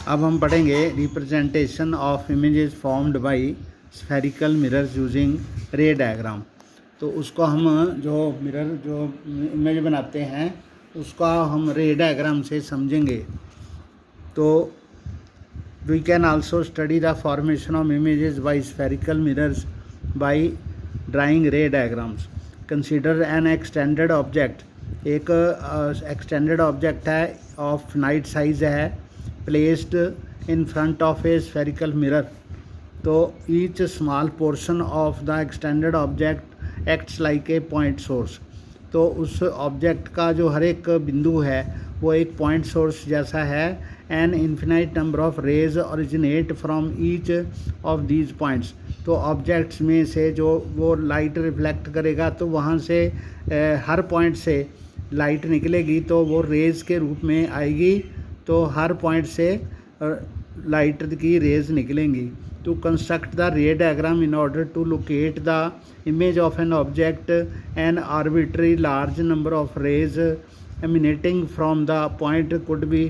अब हम पढ़ेंगे representation of images formed by spherical mirrors using रे डायग्राम। तो उसको हम जो इमेज बनाते हैं उसका हम रे डायग्राम से समझेंगे। तो we can also study the formation of images by spherical mirrors by drawing ray diagrams. Consider an extended object, एक एक्सटेंडेड ऑब्जेक्ट है ऑफ नाइट साइज है, placed in front of a spherical mirror. तो each small portion of the extended object acts like a point source. तो उस object का जो हर एक बिंदु है वो एक पॉइंट सोर्स जैसा है। An infinite number of rays originate from each of these points. तो ऑब्जेक्ट्स में से जो वो लाइट रिफ्लेक्ट करेगा तो वहाँ से हर पॉइंट से लाइट निकलेगी तो वो रेज के रूप में आएगी। तो हर पॉइंट से लाइट की रेज निकलेंगी। To construct the ray diagram in order to locate the image of an object, an arbitrary large number of rays emanating from the point could be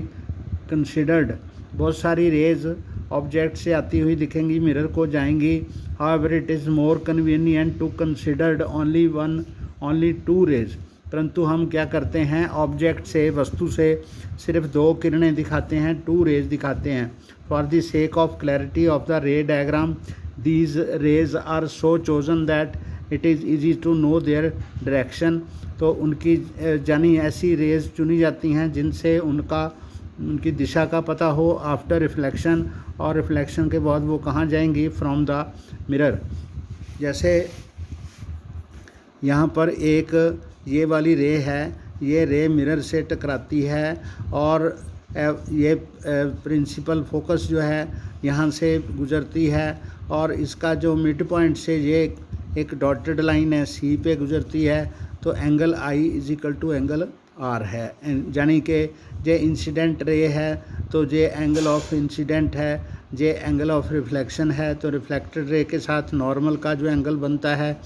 considered. बहुत सारी रेज ऑब्जेक्ट से आती हुई दिखेंगी, mirror को जाएंगी। However it is more convenient to considered only two rays. परंतु हम क्या करते हैं, ऑब्जेक्ट से, वस्तु से सिर्फ दो किरणें दिखाते हैं, टू रेज दिखाते हैं। For the sake of clarity of the ray diagram these rays are so chosen that it is easy to know their direction. तो उनकी यानी ऐसी रेज चुनी जाती हैं जिनसे उनकी दिशा का पता हो आफ्टर रिफ्लेक्शन, और रिफ्लेक्शन के बाद वो कहाँ जाएंगी, फ्रॉम द मिरर। जैसे यहाँ पर एक ये वाली रे है, ये रे मिरर से टकराती है और ये प्रिंसिपल फोकस जो है यहाँ से गुजरती है और इसका जो मिड पॉइंट से ये एक डॉटेड लाइन है सी पे गुजरती है। तो angle i is equal to angle r है, यानी कि जे इंसिडेंट रे है तो जे एंगल ऑफ इंसिडेंट है, जे एंगल ऑफ रिफ्लेक्शन है। तो रिफ्लेक्टेड रे के साथ नॉर्मल का जो एंगल बनता है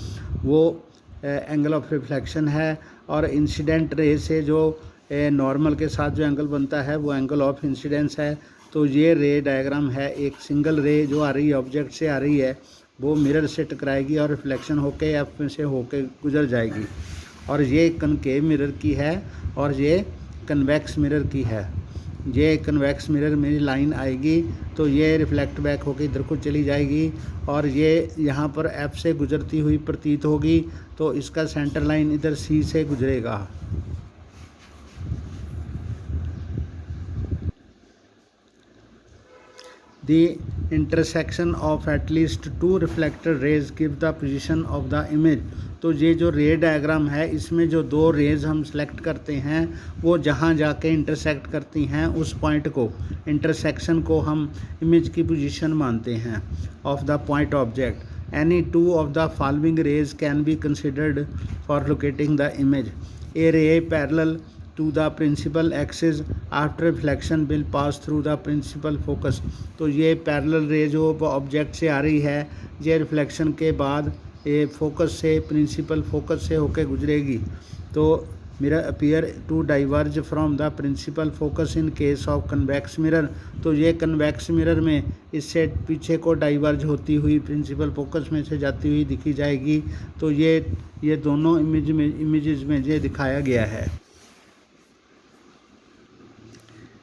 वो एंगल ऑफ रिफ्लेक्शन है, और इंसिडेंट रे से जो नॉर्मल के साथ जो एंगल बनता है वो एंगल ऑफ इंसिडेंस है। तो ये रे डायग्राम है, एक सिंगल रे जो आ रही है ऑब्जेक्ट से आ रही है वो मिरर से टकराएगी और रिफ्लेक्शन होके एफ में से होके गुजर जाएगी। और ये कनकेव मिरर की है और ये कन्वेक्स मिरर की है। ये कन्वेक्स मिरर में लाइन आएगी तो ये रिफ्लेक्ट बैक होकर इधर को चली जाएगी और ये यहाँ पर एफ से गुजरती हुई प्रतीत होगी। तो इसका सेंटर लाइन इधर सी से गुजरेगा। The intersection of at least two reflected rays give the position of the image। तो ये जो रे डायग्राम है इसमें जो दो रेज हम सेलेक्ट करते हैं वो जहाँ जाके इंटरसेक्ट करती हैं उस पॉइंट को, इंटरसेक्शन को हम इमेज की पोजीशन मानते हैं of the point object. Any two of the following raise can be considered for locating the image. A ray parallel to the principal axis after reflection will pass through the principal focus। तो ये parallel रे जो object से आ रही है ये reflection के बाद ये फोकस से, प्रिंसिपल फोकस से होकर गुजरेगी। तो mirror appear to diverge from the principal focus in case of convex mirror. तो ये कन्वेक्स मिरर में इससे पीछे को डाइवर्ज होती हुई प्रिंसिपल फोकस में से जाती हुई दिखी जाएगी। तो ये दोनों इमेजेस में ये दिखाया गया है।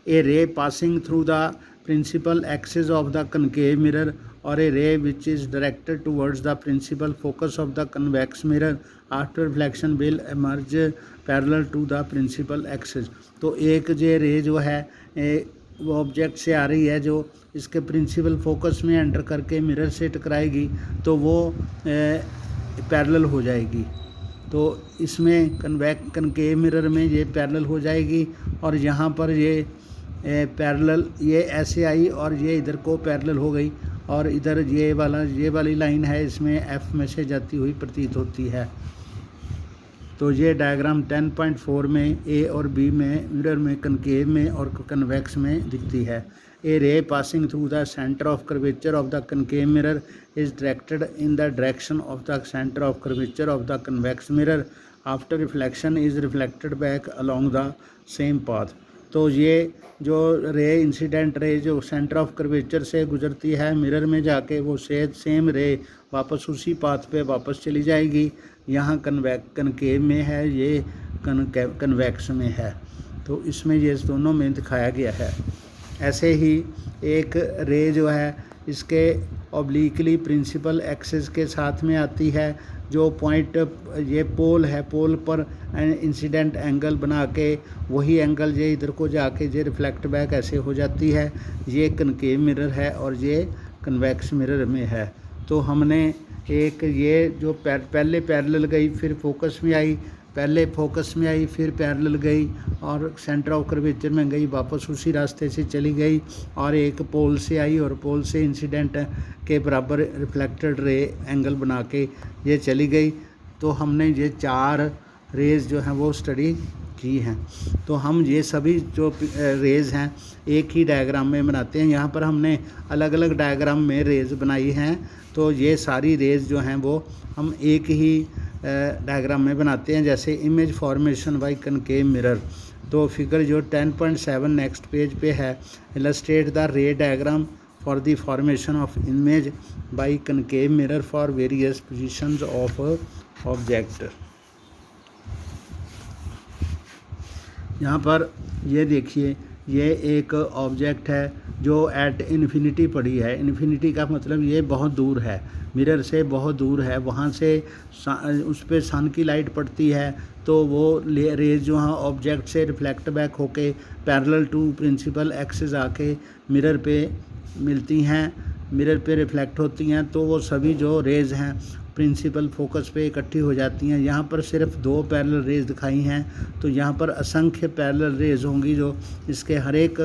A ray passing through the principal axis of the concave mirror or a ray which is directed towards the principal focus of the convex mirror after reflection will emerge parallel to the principal axis। तो एक जे रे जो है वो object से आ रही है जो इसके प्रिंसिपल फोकस में एंटर करके मिरर से टकराएगी तो वो पैरेलल हो जाएगी। तो इसमें कनकेव मिरर में ये पैरेलल हो जाएगी और यहाँ पर ये पैरेलल ये ऐसे आई और ये इधर को पैरेलल हो गई और इधर ये वाली लाइन है इसमें एफ में से जाती हुई प्रतीत होती है। तो ये डायग्राम 10.4 में ए और बी में मिरर में कनकेव में और कन्वेक्स में दिखती है। A ray passing through the centre of curvature of the concave mirror is directed in the direction of the centre of curvature of the convex mirror after reflection is reflected back along the same path. तो ये जो ray incident ray जो centre of curvature से गुजरती है mirror में जाके वो सेम रे वापस उसी पाथ पे वापस चली जाएगी। यहाँ कनकेव में है, ये कन्वेक्स में है। तो इसमें ये दोनों में दिखाया गया है। ऐसे ही एक रे जो है इसके ऑब्लिकली प्रिंसिपल एक्सिस के साथ में आती है। जो पॉइंट ये पोल है, पोल पर इंसिडेंट एंगल बना के वही एंगल ये इधर को जाके ये रिफ्लेक्ट बैक ऐसे हो जाती है। ये कनकेव मिरर है और ये कन्वेक्स मिरर में है। तो हमने एक ये जो पहले पैरेलल गई, फिर फोकस में आई, पहले फोकस में आई, फिर पैरेलल गई और सेंटर ऑफ कर्वेचर में गई, वापस उसी रास्ते से चली गई, और एक पोल से आई और पोल से इंसिडेंट के बराबर रिफ्लेक्टेड रे एंगल बना के ये चली गई। तो हमने ये 4 रेज़ जो हैं वो स्टडी की हैं। तो हम ये सभी जो रेज़ हैं एक ही डायग्राम में बनाते हैं। यहाँ पर हमने अलग अलग डायग्राम में रेज़ बनाई हैं। तो ये सारी रेज़ जो हैं वो हम एक ही डायग्राम में बनाते हैं। जैसे image formation by concave mirror, तो फिगर जो 10.7 नेक्स्ट पेज पे है, illustrate the ray diagram for the formation of image by concave mirror for various positions of object. यहाँ पर ये देखिए, ये एक ऑब्जेक्ट है जो एट इन्फिनिटी पड़ी है। इन्फिनिटी का मतलब ये बहुत दूर है, मिरर से बहुत दूर है। वहाँ से उस पर सन की लाइट पड़ती है तो वो रेज जो है ऑब्जेक्ट से रिफ्लेक्ट बैक होके पैरेलल टू प्रिंसिपल एक्सिस आके मिरर पे मिलती हैं, मिरर पे रिफ्लेक्ट होती हैं। तो वो सभी जो रेज हैं प्रिंसिपल फोकस पे इकट्ठी हो जाती हैं। यहाँ पर सिर्फ 2 पैरेलल रेज दिखाई हैं, तो यहाँ पर असंख्य पैरेलल रेज होंगी जो इसके हर एक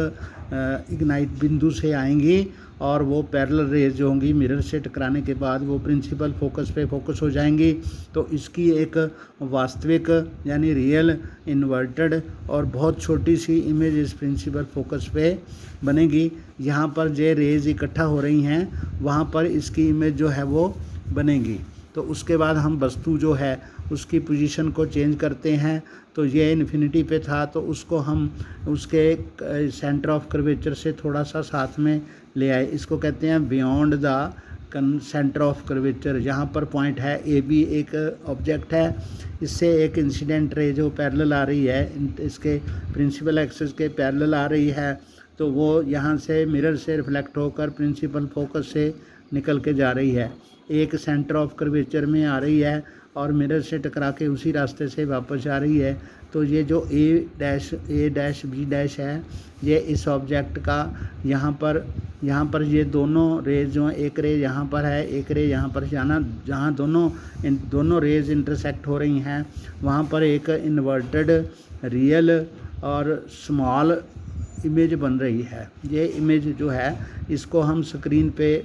इग्नाइट बिंदु से आएंगी, और वो पैरेलल रेज जो होंगी मिरर से टकराने के बाद वो प्रिंसिपल फोकस पे फोकस हो जाएंगी। तो इसकी एक वास्तविक यानी रियल इन्वर्टेड और बहुत छोटी सी इमेज इस प्रिंसिपल फोकस पे बनेगी। यहाँ पर जो रेज इकट्ठा हो रही हैं वहाँ पर इसकी इमेज जो है वो बनेगी। तो उसके बाद हम वस्तु जो है उसकी पोजीशन को चेंज करते हैं। तो ये इन्फिनिटी पे था तो उसको हम उसके सेंटर ऑफ कर्वेचर से थोड़ा सा साथ में ले आए। इसको कहते हैं beyond the centre of curvature. यहाँ पर पॉइंट है ए बी, एक ऑब्जेक्ट है, इससे एक इंसिडेंट रे जो पैरेलल आ रही है, इसके प्रिंसिपल एक्सिस के पैरेलल आ रही है। तो वो यहाँ से मिरर से रिफ्लेक्ट होकर प्रिंसिपल फोकस से निकल के जा रही है, एक सेंटर ऑफ कर्वेचर में आ रही है और मिरर से टकरा के उसी रास्ते से वापस आ रही है। तो ये जो ए डैश बी डैश है, ये इस ऑब्जेक्ट का यहाँ पर ये दोनों रेज जो हैं, एक रे यहाँ पर है, एक रे यहाँ पर जाना, जहाँ दोनों रेज इंटरसेक्ट हो रही हैं वहाँ पर एक इन्वर्टेड रियल और स्मॉल इमेज बन रही है। ये इमेज जो है इसको हम स्क्रीन पे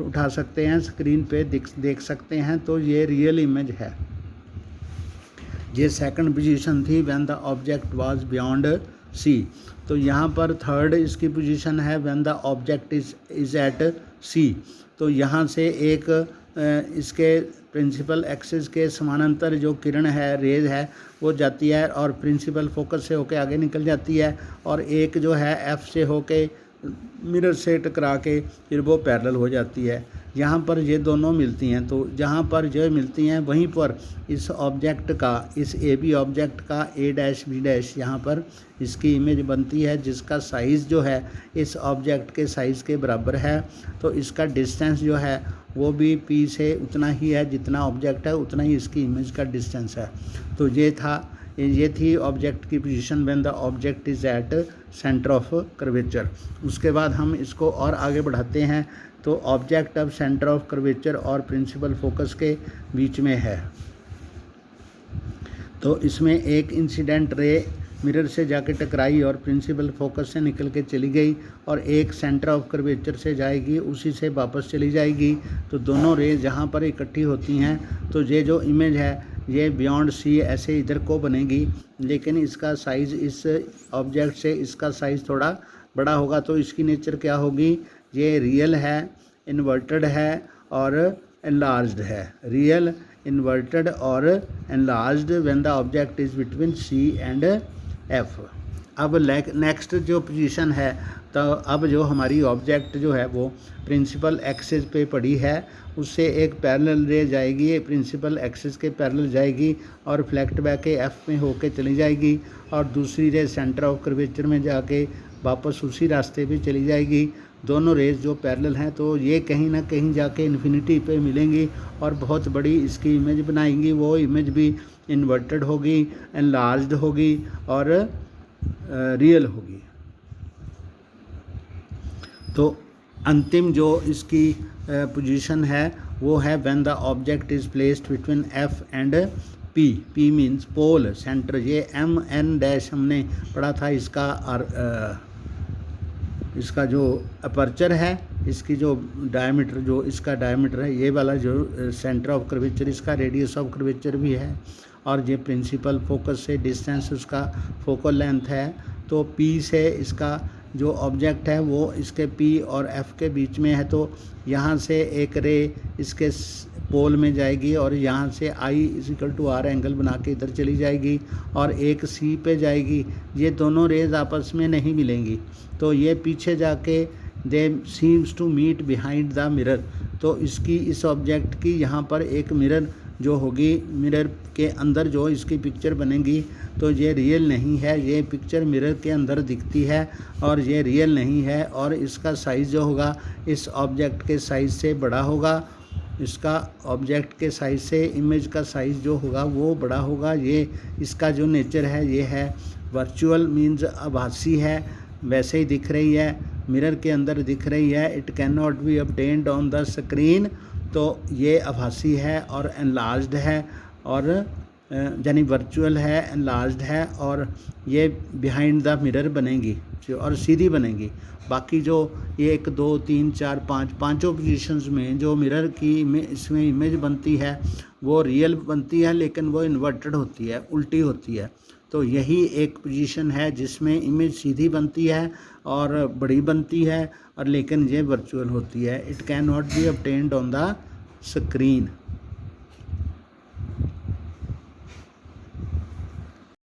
उठा सकते हैं, स्क्रीन पे देख सकते हैं। तो ये रियल इमेज है। ये सेकंड पोजीशन थी when the object was beyond C. तो यहाँ पर थर्ड इसकी पोजीशन है when the object is at C. तो यहाँ से एक इसके प्रिंसिपल एक्सिस के समानांतर जो किरण है, रेज है, वो जाती है और प्रिंसिपल फोकस से होके आगे निकल जाती है, और एक जो है एफ से होके मिरर से टकरा के फिर वो पैरेलल हो जाती है। यहाँ पर ये दोनों मिलती हैं। तो जहाँ पर जो मिलती हैं वहीं पर इस ऑब्जेक्ट का, इस ए बी ऑब्जेक्ट का ए डैश बी डैश यहाँ पर इसकी इमेज बनती है, जिसका साइज़ जो है इस ऑब्जेक्ट के साइज़ के बराबर है। तो इसका डिस्टेंस जो है वो भी पी से उतना ही है, जितना ऑब्जेक्ट है उतना ही इसकी इमेज का डिस्टेंस है। तो ये थी ऑब्जेक्ट की position when the object is at centre of curvature. उसके बाद हम इसको और आगे बढ़ाते हैं। तो ऑब्जेक्ट अब सेंटर ऑफ कर्वेचर और प्रिंसिपल फोकस के बीच में है। तो इसमें एक इंसिडेंट रे मिरर से जाके टकराई और प्रिंसिपल फोकस से निकल के चली गई, और एक सेंटर ऑफ कर्वेचर से जाएगी, उसी से वापस चली जाएगी। तो दोनों रे जहाँ पर इकट्ठी होती हैं तो ये जो इमेज है ये बियॉन्ड सी ऐसे इधर को बनेगी, लेकिन इसका साइज़ इस ऑब्जेक्ट से इसका साइज़ थोड़ा बड़ा होगा। तो इसकी नेचर क्या होगी, ये रियल है, इन्वर्टेड है और एनलार्ज्ड है। रियल, इन्वर्टेड और enlarged when the object is between C and F. अब नेक्स्ट जो पोजीशन है, तो अब जो हमारी ऑब्जेक्ट जो है वो प्रिंसिपल एक्सिस पे पड़ी है, उससे एक पैरेलल रे जाएगी, प्रिंसिपल एक्सिस के पैरेलल जाएगी और फ्लैक्ट बैक के एफ में होके चली जाएगी, और दूसरी रे सेंटर ऑफ कर्वेचर में जाके वापस उसी रास्ते पे चली जाएगी। दोनों रेज जो पैरेलल हैं, तो ये कहीं ना कहीं जाके इन्फिनिटी पे मिलेंगी और बहुत बड़ी इसकी इमेज बनाएंगी। वो इमेज भी इन्वर्टेड होगी, एनलार्ज्ड होगी और रियल होगी। तो अंतिम जो इसकी पोजीशन है वो है when the object is placed between F and P. P means pole centre. ये एम एन डैश हमने पढ़ा था, इसका जो अपर्चर है, इसकी जो डायमीटर, जो इसका डायमीटर है, ये वाला जो सेंटर ऑफ कर्वेचर, इसका रेडियस ऑफ कर्वेचर भी है, और ये प्रिंसिपल फोकस से डिस्टेंस उसका फोकल लेंथ है। तो पी से इसका जो ऑब्जेक्ट है वो इसके पी और एफ के बीच में है, तो यहाँ से एक रे इसके पोल में जाएगी और यहाँ से I equal to R angle बना के इधर चली जाएगी और एक सी पे जाएगी। ये दोनों रेज आपस में नहीं मिलेंगी, तो ये पीछे जाके they seems to meet behind the mirror. तो इसकी, इस ऑब्जेक्ट की यहाँ पर एक मिरर जो होगी, मिरर के अंदर जो इसकी पिक्चर बनेगी, तो ये रियल नहीं है। ये पिक्चर मिरर के अंदर दिखती है और ये रियल नहीं है, और इसका साइज़ जो होगा इस ऑब्जेक्ट के साइज़ से बड़ा होगा। इसका ऑब्जेक्ट के साइज़ से इमेज का साइज़ जो होगा वो बड़ा होगा। ये इसका जो नेचर है ये है वर्चुअल, मीन्स आभासी है, वैसे ही दिख रही है, मिरर के अंदर दिख रही है। It can not be obtained on the screen. तो ये आभासी है और एनलार्ज्ड है, और यानी वर्चुअल है, एनलार्ज्ड है, और ये बिहाइंड द मिरर बनेगी और सीधी बनेगी। बाकी जो 1 2 3 4 5 पाँचों पोजीशंस में जो मिरर की इसमें इमेज बनती है वो रियल बनती है, लेकिन वो इन्वर्टेड होती है, उल्टी होती है। तो यही एक पोजीशन है जिसमें इमेज सीधी बनती है और बड़ी बनती है, और लेकिन ये वर्चुअल होती है। It can not be obtained on the screen.